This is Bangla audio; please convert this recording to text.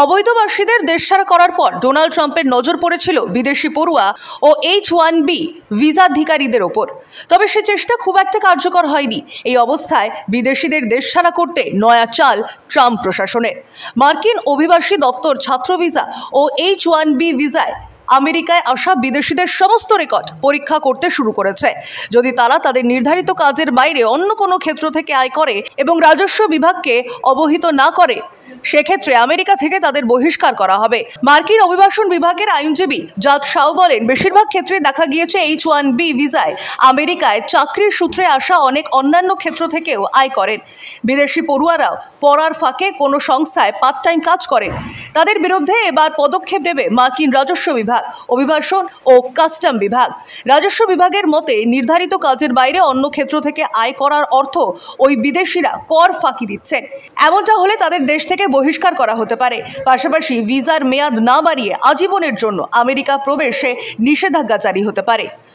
অবৈধবাসীদের দেশছাড়া করার পর ডোনাল্ড ট্রাম্পের নজর পড়েছিল বিদেশি পড়ুয়া ও H-1B ভিসাধিকারীদের ওপর। তবে সে চেষ্টা খুব একটা কার্যকর হয়নি। এই অবস্থায় বিদেশিদের দেশছাড়া করতে নয়া চাল ট্রাম্প প্রশাসনের। মার্কিন অভিবাসী দপ্তর ছাত্র ভিসা ও H-1B ভিসায় আমেরিকায় আসা বিদেশিদের সমস্ত রেকর্ড পরীক্ষা করতে শুরু করেছে। যদি তারা তাদের নির্ধারিত কাজের বাইরে অন্য কোনো ক্ষেত্র থেকে আয় করে এবং রাজস্ব বিভাগকে অবহিত না করে, সেক্ষেত্রে আমেরিকা থেকে তাদের বহিষ্কার করা হবে। মার্কিন অভিবাসন বিভাগের আইনজীবী জাদ শাও বলেন, বেশিরভাগ ক্ষেত্রে দেখা গিয়েছে H-1B ভিসায় আমেরিকায় চাকরির সূত্রে আসা অনেক অন্যান্য ক্ষেত্র থেকেও আয় করেন। বিদেশি পড়ুয়ারাও পড়ার ফাঁকে কোনো সংস্থায় পার্ট টাইম কাজ করেন। তাদের বিরুদ্ধে এবার পদক্ষেপ নেবে মার্কিন রাজস্ব বিভাগ, অভিবাসন ও কাস্টম বিভাগ। রাজস্ব বিভাগের মতে, নির্ধারিত কাজের বাইরে অন্য ক্ষেত্র থেকে আয় করার অর্থ ওই বিদেশিরা কর ফাঁকি দিচ্ছেন। এমনটা হলে তাদের দেশ থেকে বহিষ্কার করা হতে পারে। পাশাপাশি ভিসার মেয়াদ না বাড়িয়ে আজীবনের জন্য আমেরিকা প্রবেশে নিষেধাজ্ঞা জারি হতে পারে।